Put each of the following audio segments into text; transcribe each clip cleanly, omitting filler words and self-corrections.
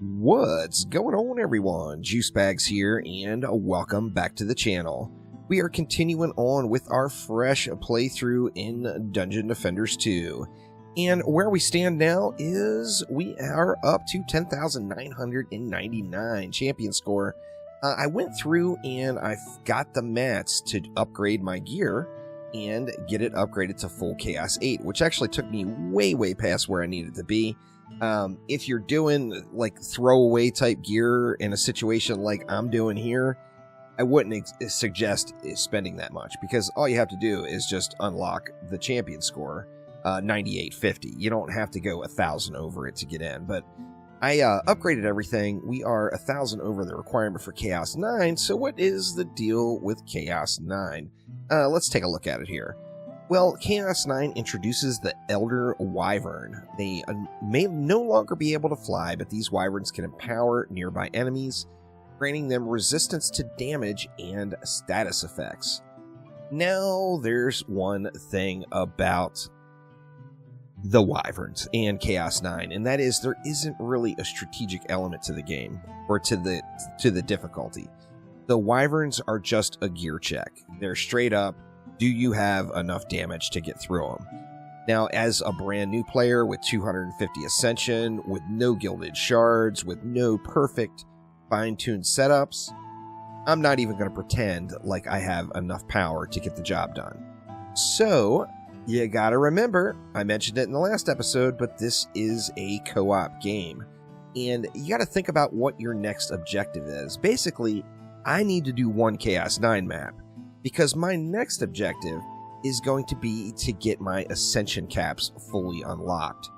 What's going on, everyone? Juicebags here, and welcome back to the channel. We are continuing on with our fresh playthrough in Dungeon Defenders 2. And where we stand now is we are up to 10,999 champion score. I went through and I got the mats to upgrade my gear and get it upgraded to full Chaos 8, which actually took me way past where I needed to be. If you're doing like throwaway type gear in a situation like I'm doing here, I wouldn't suggest spending that much, because all you have to do is just unlock the champion score, 9850. You don't have to go 1,000 over it to get in, but I upgraded everything. We are 1,000 over the requirement for Chaos 9, so what is the deal with Chaos 9? Let's take a look at it here. Well, Chaos 9 introduces the Elder Wyvern. They may no longer be able to fly, but these wyverns can empower nearby enemies, granting them resistance to damage and status effects. Now, there's one thing about the wyverns and Chaos 9, and that is there isn't really a strategic element to the game, or to the difficulty. The wyverns are just a gear check. They're straight up, do you have enough damage to get through them? Now, as a brand new player with 250 Ascension, with no gilded shards, with no perfect fine-tuned setups, I'm not even going to pretend like I have enough power to get the job done. So, you gotta remember, I mentioned it in the last episode, but this is a co-op game. And you gotta think about what your next objective is. Basically, I need to do one Chaos 9 map, because my next objective is going to be to get my Ascension Caps fully unlocked.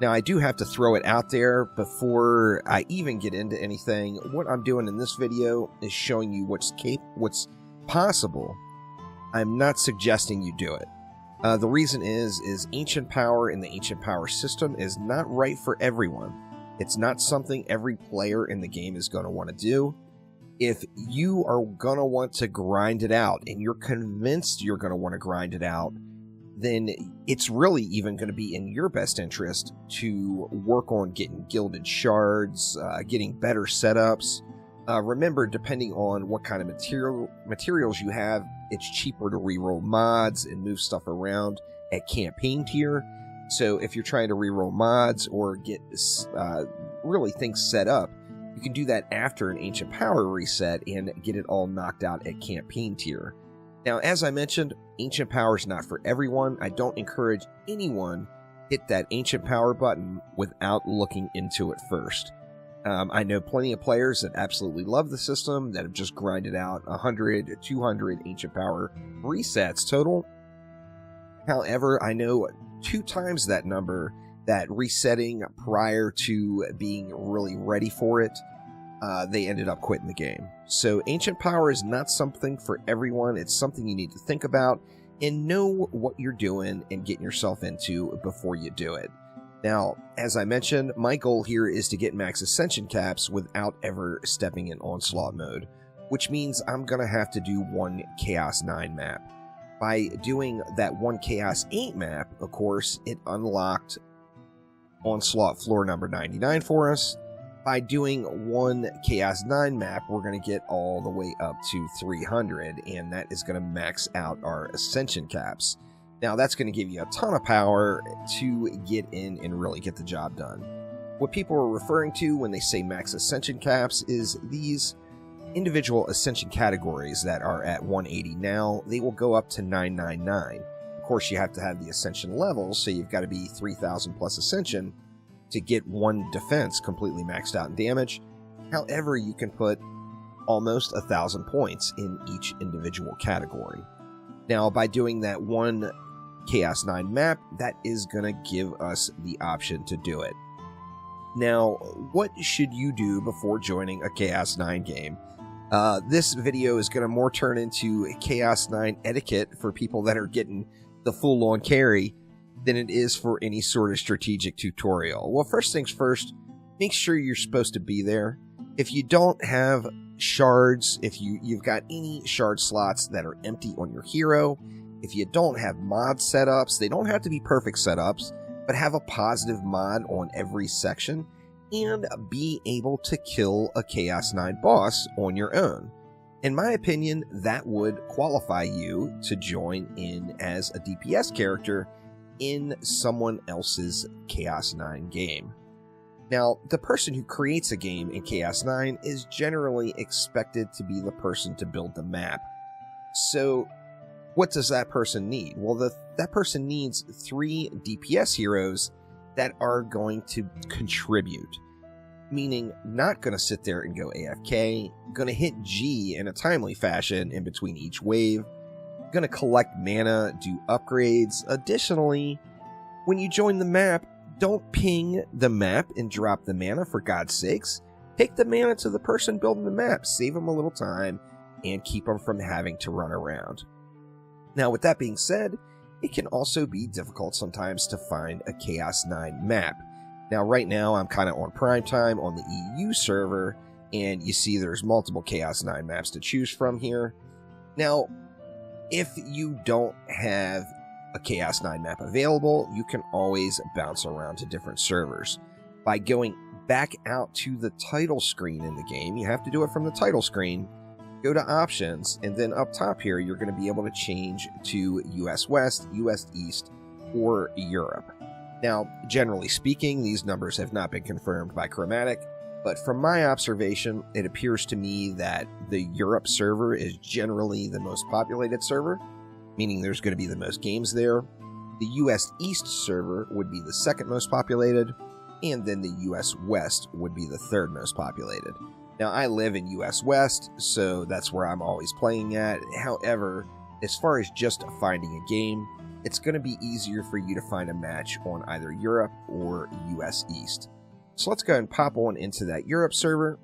Now, I do have to throw it out there before I even get into anything. What I'm doing in this video is showing you what's possible. I'm not suggesting you do it. The reason is Ancient Power in the Ancient Power system is not right for everyone. It's not something every player in the game is going to want to do. If you are going to want to grind it out, and you're convinced you're going to want to grind it out, then it's really even going to be in your best interest to work on getting gilded shards, getting better setups. Remember, depending on what kind of materials you have, it's cheaper to reroll mods and move stuff around at campaign tier. So if you're trying to reroll mods or get really things set up, you can do that after an Ancient Power reset and get it all knocked out at campaign tier. Now, as I mentioned, Ancient Power is not for everyone. I don't encourage anyone hit that Ancient Power button without looking into it first. I know plenty of players that absolutely love the system, that have just grinded out 100, 200 Ancient Power resets total. However, I know 2 times that number that resetting prior to being really ready for it, they ended up quitting the game. So Ancient Power is not something for everyone. It's something you need to think about and know what you're doing and getting yourself into before you do it. Now, as I mentioned, my goal here is to get max Ascension Caps without ever stepping in Onslaught mode, which means I'm going to have to do one Chaos 9 map. By doing that one Chaos 8 map, of course, it unlocked Onslaught floor number 99 for us. By doing one Chaos 9 map, we're going to get all the way up to 300, and that is going to max out our Ascension Caps. Now, that's going to give you a ton of power to get in and really get the job done. What people are referring to when they say max Ascension Caps is these individual Ascension categories that are at 180 now. They will go up to 999. Of course, you have to have the Ascension levels, so you've got to be 3,000 plus Ascension to get one defense completely maxed out in damage. However, you can put almost 1,000 points in each individual category. Now, by doing that one Chaos 9 map, that is going to give us the option to do it. Now, what should you do before joining a Chaos 9 game? This video is going to more turn into Chaos 9 etiquette for people that are getting the full-on carry than it is for any sort of strategic tutorial. Well, first things first, make sure you're supposed to be there. If you don't have shards, if you've got any shard slots that are empty on your hero, if you don't have mod setups, they don't have to be perfect setups, but have a positive mod on every section, and be able to kill a Chaos 9 boss on your own. In my opinion, that would qualify you to join in as a DPS character in someone else's Chaos 9 game. Now, the person who creates a game in Chaos 9 is generally expected to be the person to build the map. So, what does that person need? Well, that person needs 3 DPS heroes that are going to contribute. Meaning, not going to sit there and go AFK, going to hit G in a timely fashion in between each wave, going to collect mana, do upgrades. Additionally, when you join the map, don't ping the map and drop the mana, for God's sakes. Take the mana to the person building the map, save them a little time, and keep them from having to run around. Now, with that being said, it can also be difficult sometimes to find a Chaos 9 map. Now, right now, I'm kind of on prime time on the EU server, and you see there's multiple Chaos 9 maps to choose from here. Now, if you don't have a Chaos 9 map available, you can always bounce around to different servers. By going back out to the title screen in the game, you have to do it from the title screen, go to options, and then up top here, you're going to be able to change to US West, US East, or Europe. Now, generally speaking, these numbers have not been confirmed by Chromatic, but from my observation, it appears to me that the Europe server is generally the most populated server, meaning there's going to be the most games there. The US East server would be the second most populated, and then the US West would be the third most populated. Now, I live in US West, so that's where I'm always playing at. However, as far as just finding a game, it's going to be easier for you to find a match on either Europe or US East. So let's go ahead and pop on into that Europe server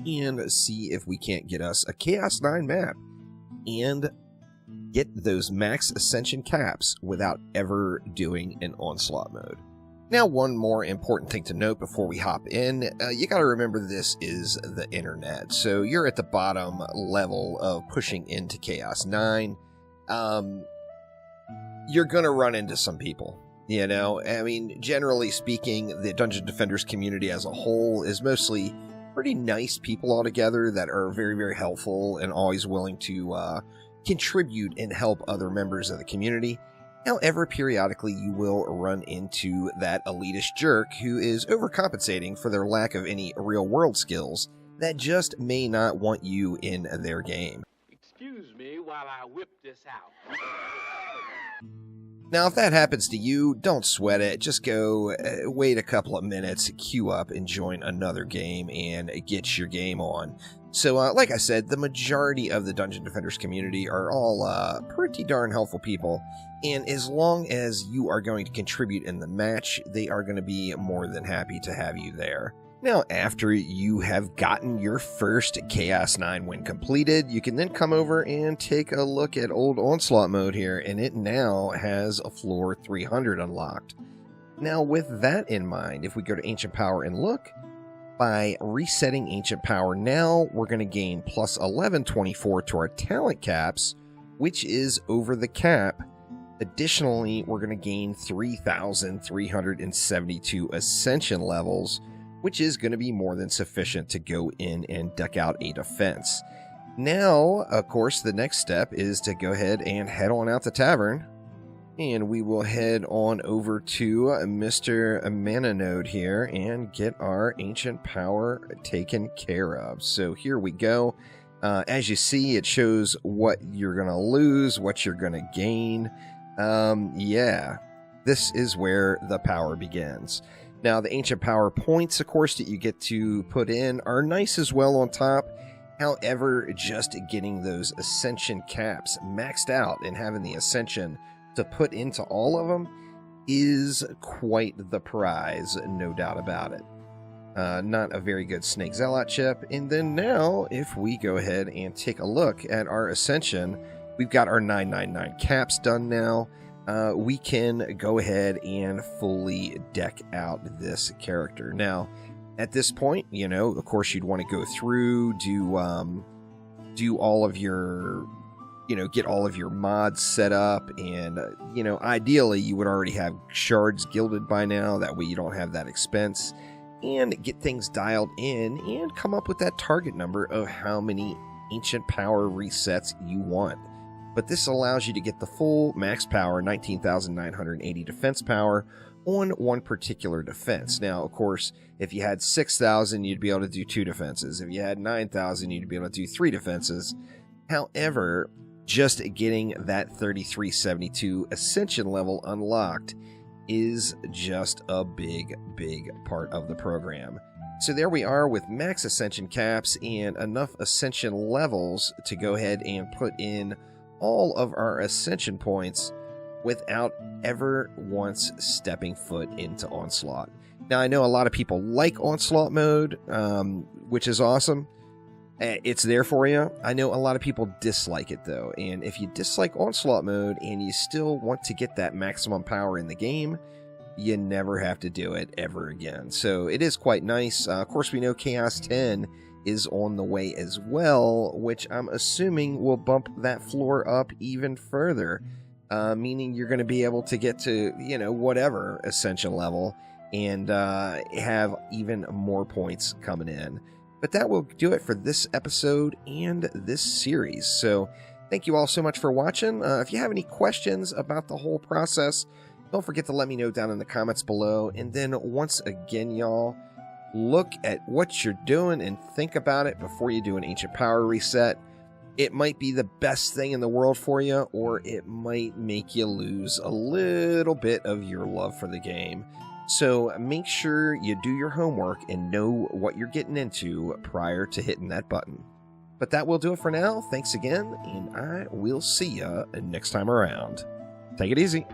and see if we can't get us a Chaos 9 map and get those max Ascension Caps without ever doing an Onslaught mode. Now, one more important thing to note before we hop in, you got to remember this is the internet. So you're at the bottom level of pushing into Chaos 9. You're going to run into some people, you know? I mean, generally speaking, the Dungeon Defenders community as a whole is mostly pretty nice people altogether that are very, very helpful and always willing to contribute and help other members of the community. However, periodically you will run into that elitist jerk who is overcompensating for their lack of any real-world skills that just may not want you in their game. Excuse me while I whip this out. Now, if that happens to you, don't sweat it. Just go wait a couple of minutes, queue up, and join another game and get your game on. So, like I said, the majority of the Dungeon Defenders community are all pretty darn helpful people. And as long as you are going to contribute in the match, they are going to be more than happy to have you there. Now, after you have gotten your first Chaos 9 win completed, you can then come over and take a look at old Onslaught mode here, and it now has a floor 300 unlocked. Now, with that in mind, if we go to Ancient Power and look, by resetting Ancient Power now, we're going to gain plus 1124 to our talent caps, which is over the cap. Additionally, we're going to gain 3,372 Ascension levels, which is going to be more than sufficient to go in and deck out a defense. Now, of course, the next step is to go ahead and head on out the tavern, and we will head on over to Mr. Mananode here and get our Ancient Power taken care of. So here we go. As you see, it shows what you're going to lose, what you're going to gain. Yeah, this is where the power begins. Now, the Ancient Power points, of course, that you get to put in are nice as well on top. However, just getting those Ascension Caps maxed out and having the Ascension to put into all of them is quite the prize, no doubt about it. Not a very good Snake Zealot chip. And then now, if we go ahead and take a look at our Ascension, we've got our 999 caps done now. We can go ahead and fully deck out this character. Now, at this point, you know, of course, you'd want to go through, do all of your, you know, get all of your mods set up, and, you know, ideally, you would already have shards gilded by now. That way you don't have that expense. and get things dialed in and come up with that target number of how many ancient power resets you want. But this allows you to get the full max power, 19,980 defense power, on one particular defense. Now, of course, if you had 6,000, you'd be able to do 2 defenses. If you had 9,000, you'd be able to do 3 defenses. However, just getting that 3372 Ascension level unlocked is just a big part of the program. So there we are with max Ascension caps and enough Ascension levels to go ahead and put in all of our Ascension points without ever once stepping foot into Onslaught. Now, I know a lot of people like Onslaught mode, which is awesome. It's there for you. I know a lot of people dislike it, though. And if you dislike Onslaught mode and you still want to get that maximum power in the game, you never have to do it ever again. So it is quite nice. Of course, we know Chaos 10 is on the way as well, which I'm assuming will bump that floor up even further. Meaning you're going to be able to get to, whatever Ascension level and have even more points coming in. But that will do it for this episode and this series. So thank you all so much for watching. If you have any questions about the whole process, don't forget to let me know down in the comments below. And then once again, y'all, look at what you're doing and think about it before you do an Ancient Power reset. It might be the best thing in the world for you, or it might make you lose a little bit of your love for the game. So make sure you do your homework and know what you're getting into prior to hitting that button. But that will do it for now. Thanks again, and I will see ya next time around. Take it easy.